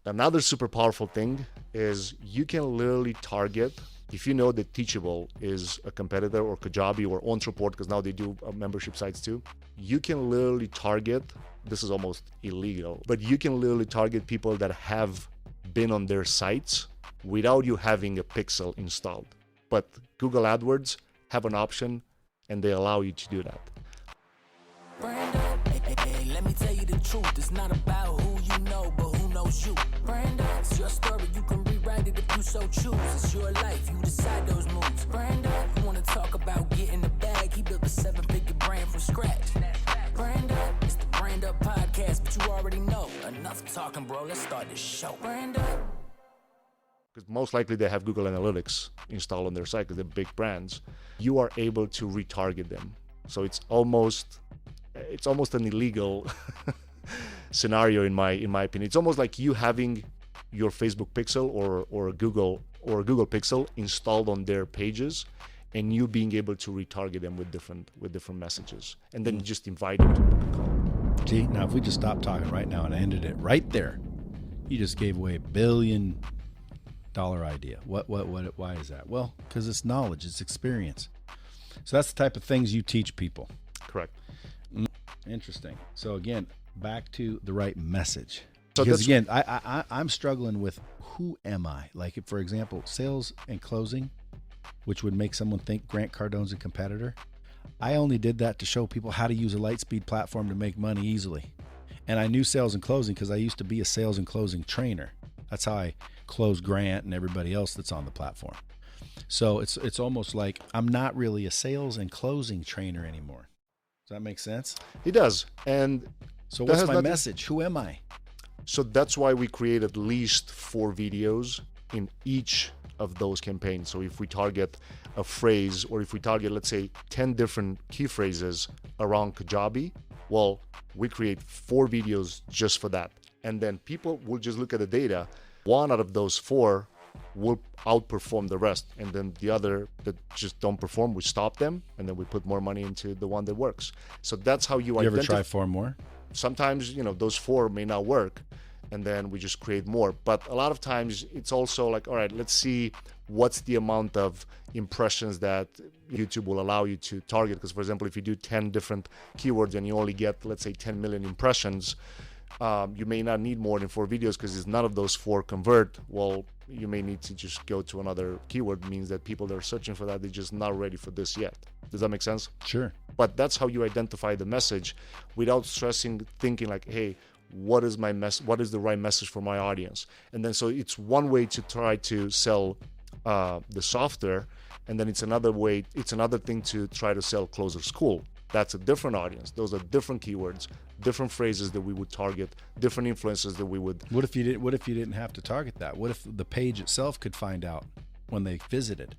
Another super powerful thing is you can literally target, if you know that Teachable is a competitor, or Kajabi or OnSupport, because now they do membership sites too, you can literally target, this is almost illegal, but you can literally target people that have been on their sites without you having a pixel installed. But Google AdWords have an option and they allow you to do that. Let me tell you the truth. It's not about who you know, but who knows you. Brando, it's your story. You can rewrite it if you so choose. It's your life. You decide those moves. Brando, you want to talk about getting the bag? He built a 7-figure brand from scratch. Brando, it's the Brand Up Podcast, but you already know. Enough talking, bro. Let's start this show. Brando. Because most likely they have Google Analytics installed on their site because they're big brands. You are able to retarget them. So it's almost an illegal scenario in my opinion. It's almost like you having your Facebook pixel or a Google pixel installed on their pages, and you being able to retarget them with different messages, and then you just invite them to book a call. Gee, now if we just stopped talking right now and ended it right there, you just gave away $1 billion idea. Why is that? Well, because it's knowledge, it's experience. So that's the type of things you teach people. Correct. Interesting. So again, back to the right message. So because again, I'm struggling with who am I? Like, if, for example, sales and closing, which would make someone think Grant Cardone's a competitor. I only did that to show people how to use a Lightspeed platform to make money easily. And I knew sales and closing because I used to be a sales and closing trainer. That's how I close Grant and everybody else that's on the platform. So it's almost like I'm not really a sales and closing trainer anymore. Does that make sense? It does. And so what's my message? Who am I? So that's why we create at least 4 videos in each of those campaigns. So if we target a phrase, or if we target, let's say, 10 different key phrases around Kajabi, well, we create 4 videos just for that. And then people will just look at the data. 1 out of those 4 will outperform the rest. And then the other that just don't perform, we stop them. And then we put more money into the one that works. So that's how you ever try 4 more? Sometimes, those 4 may not work, and then we just create more. But a lot of times it's also like, all right, let's see what's the amount of impressions that YouTube will allow you to target. Because, for example, if you do 10 different keywords and you only get, let's say, 10 million impressions, you may not need more than 4 videos, because if none of those 4 convert, well, you may need to just go to another keyword. It means that people that are searching for that, they're just not ready for this yet. Does that make sense? Sure. But that's how you identify the message without thinking like, hey, what is the right message for my audience? And then so it's one way to try to sell the software, and then it's another thing to try to sell Closer School. That's a different audience. Those are different keywords, different phrases that we would target, different influencers that we would. What if you didn't have to target that? What if the page itself could find out when they visited?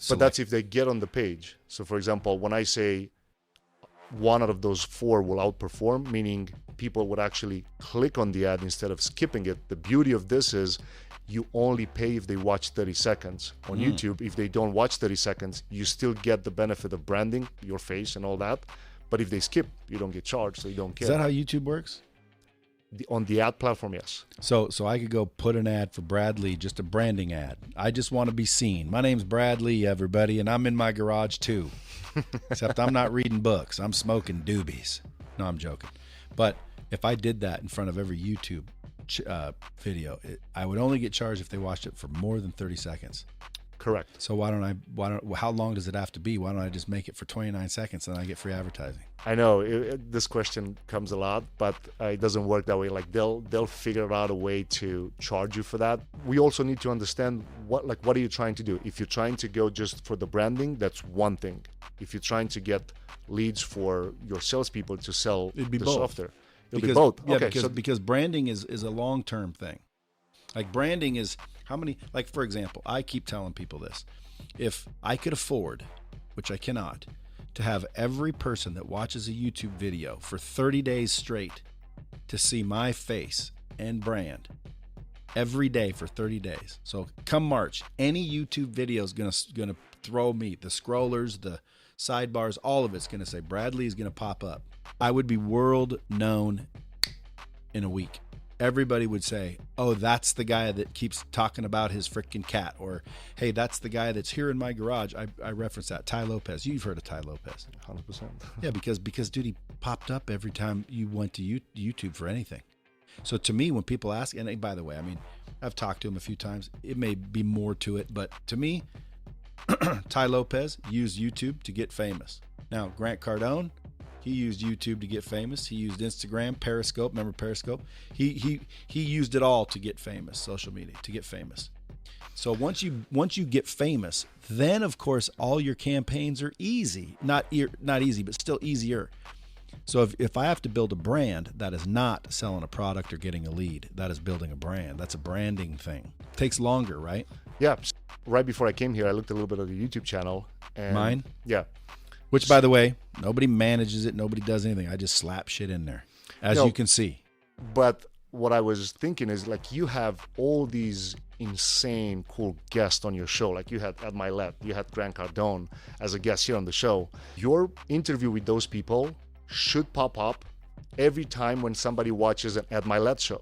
But that's if they get on the page. So, for example, when I say 1 out of those 4 will outperform, meaning people would actually click on the ad instead of skipping it. The beauty of this is you only pay if they watch 30 seconds on YouTube. If they don't watch 30 seconds, you still get the benefit of branding, your face and all that. But if they skip, you don't get charged, so you don't care. Is that how YouTube works? On the ad platform, yes. So I could go put an ad for Bradley, just a branding ad. I just want to be seen. My name's Bradley, everybody, and I'm in my garage too. Except I'm not reading books. I'm smoking doobies. No, I'm joking. But if I did that in front of every YouTube video, I would only get charged if they watched it for more than 30 seconds. Correct. So how long does it have to be? Why don't I just make it for 29 seconds and I get free advertising? I know this question comes a lot, but it doesn't work that way. Like they'll figure out a way to charge you for that. We also need to understand what are you trying to do? If you're trying to go just for the branding, that's one thing. If you're trying to get leads for your salespeople to sell the software, it'll be both. Yeah, okay, because branding is a long-term thing. Like branding is how many, like for example, I keep telling people this. If I could afford, which I cannot, to have every person that watches a YouTube video for 30 days straight to see my face and brand every day for 30 days. So come March, any YouTube video is gonna throw me, the scrollers, the sidebars, all of it's gonna say Bradley is gonna pop up. I would be world known in a week. everybody would say, oh, that's the guy that keeps talking about his freaking cat, or hey, that's the guy that's here in my garage. I reference that Ty Lopez. You've heard of Ty Lopez. 100%. Yeah, because dude, he popped up every time you went to YouTube for anything. So to me, when people ask, and by the way, I mean, I've talked to him a few times. It may be more to it, but to me, Ty Lopez used YouTube to get famous. Now, Grant Cardone, he used YouTube to get famous. He used Instagram, Periscope. Remember Periscope? He used it all to get famous, social media, to get famous. So once you get famous, then of course all your campaigns are easy. Not easy, but still easier. So if I have to build a brand, that is not selling a product or getting a lead. That is building a brand. That's a branding thing. It takes longer, right? Yeah. Right before I came here, I looked a little bit at the YouTube channel. And Mine? Yeah. Which, by the way, nobody manages it. Nobody does anything. I just slap shit in there, as you can see. But what I was thinking is, like, you have all these insane cool guests on your show. Like you had at my left, you had Grant Cardone as a guest here on the show. Your interview with those people should pop up every time when somebody watches an At My Let show,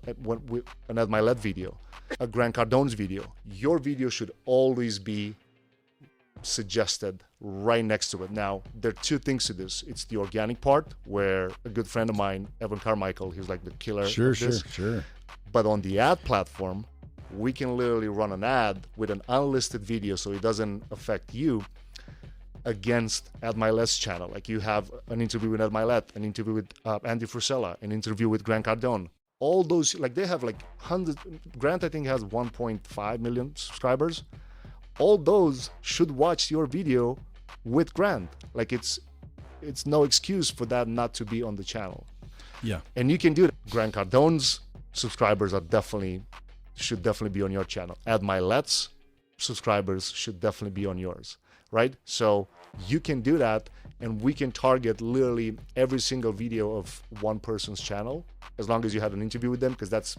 an At My Let video, a Grant Cardone's video. Your video should always be suggested right next to it. Now, there are two things to this. It's the organic part, where a good friend of mine, Evan Carmichael, he's like the killer. Sure. But on the ad platform, we can literally run an ad with an unlisted video, so it doesn't affect you, against At My Let's channel. Like you have an interview with At My Let, an interview with Andy Frisella, an interview with Grant Cardone. All those, like they have like hundreds. Grant, I think, has 1.5 million subscribers. All those should watch your video with Grant. Like it's no excuse for that not to be on the channel. Yeah. And you can do it. Grant Cardone's subscribers should definitely be on your channel. At My Let's subscribers should definitely be on yours, right? So you can do that, and we can target literally every single video of one person's channel, as long as you have an interview with them, because that's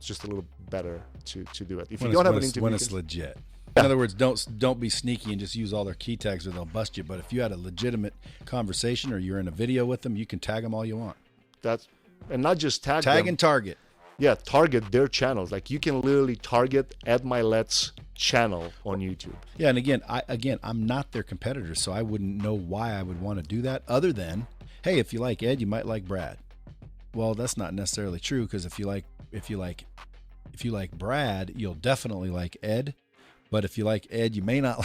just a little better to do it. If you don't have an interview, when it's legit. In other words, don't be sneaky and just use all their key tags or they'll bust you. But if you had a legitimate conversation or you're in a video with them, you can tag them all you want. And not just tag them. And target. Yeah, target their channels. Like you can literally target At My Let's channel on YouTube. Yeah, and again, I'm not their competitor, so I wouldn't know why I would want to do that, other than, hey, if you like Ed, you might like Brad. Well, that's not necessarily true, because if you like Brad, you'll definitely like Ed. But if you like Ed, you may not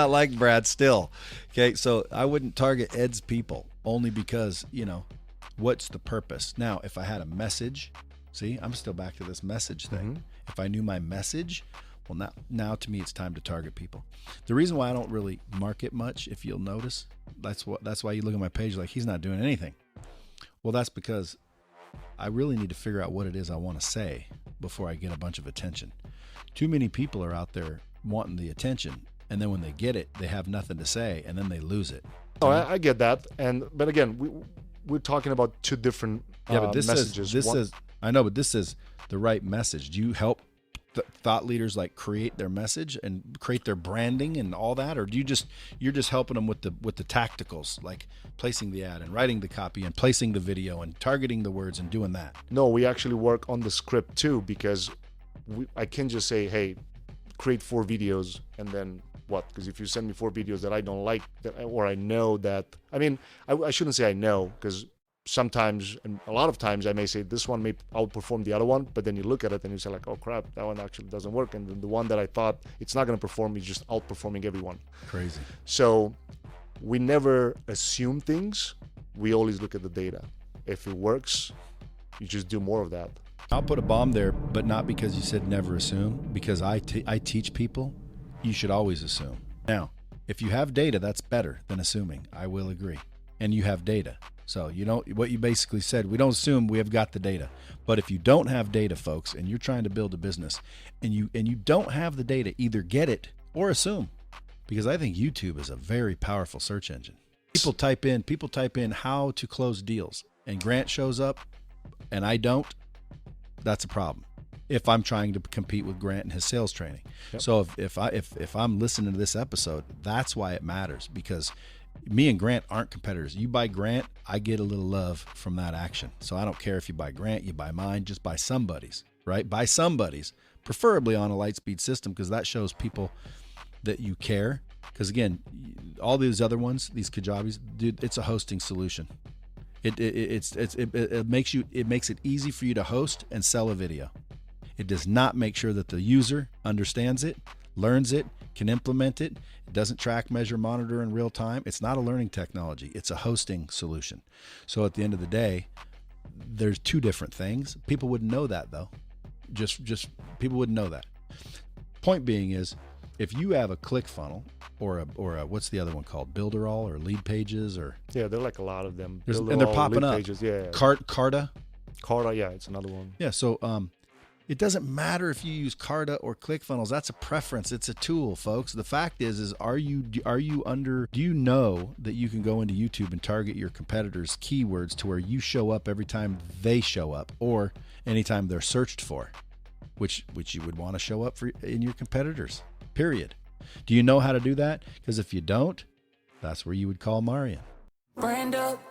like Brad still. Okay, so I wouldn't target Ed's people, only because, what's the purpose? Now, if I had a message, see, I'm still back to this message thing. Mm-hmm. If I knew my message, well, now to me it's time to target people. The reason why I don't really market much, if you'll notice, that's why you look at my page like he's not doing anything. Well, that's because I really need to figure out what it is I want to say before I get a bunch of attention. Too many people are out there wanting the attention, and then when they get it, they have nothing to say, and then they lose it. Oh, I get that, but again, we're talking about two different messages. This is the right message. Do you help thought leaders like create their message and create their branding and all that, or you're just helping them with the tacticals, like placing the ad and writing the copy and placing the video and targeting the words and doing that? No, we actually work on the script too, because I can just say, hey, create 4 videos, and then what? Because if you send me 4 videos that I don't like, or I know that, I shouldn't say I know, because sometimes, and a lot of times, I may say this one may outperform the other one, but then you look at it and you say like, oh crap, that one actually doesn't work, and then the one that I thought it's not going to perform is just outperforming everyone. Crazy. So we never assume things. We always look at the data. If it works, you just do more of that. I'll put a bomb there, but not because you said never assume, because I teach people you should always assume. Now, if you have data, that's better than assuming. I will agree. And you have data. So what you basically said, we don't assume, we have got the data. But if you don't have data, folks, and you're trying to build a business and you don't have the data, either get it or assume. Because I think YouTube is a very powerful search engine. People type in how to close deals, and Grant shows up and I don't. That's a problem if I'm trying to compete with Grant and his sales training. Yep. So if I'm listening to this episode, that's why it matters, because Me and Grant aren't competitors. You buy Grant, I get a little love from that action. So I don't care if you buy Grant, you buy mine, just buy somebody's, right? Buy somebody's, preferably on a Lightspeed system, because that shows people that you care. Because again, all these other ones, these Kajabis, dude, it's a hosting solution. It makes it easy for you to host and sell a video. It does not make sure that the user understands it, learns it, can implement it. It doesn't track, measure, monitor in real time. It's not a learning technology. It's a hosting solution. So at the end of the day, there's two different things. People wouldn't know that though. Just people wouldn't know that. Point being is, if you have a ClickFunnels or a what's the other one called? Builderall or Lead Pages or Yeah, there are like a lot of them. and they're popping up. Pages, yeah. Carta. Carta, yeah, it's another one. Yeah, so it doesn't matter if you use Carta or ClickFunnels. That's a preference. It's a tool, folks. The fact is do you know that you can go into YouTube and target your competitors' keywords to where you show up every time they show up or anytime they're searched for, which you would want to show up for in your competitors, period. Do you know how to do that? Because if you don't, that's where you would call Marian. Brand up.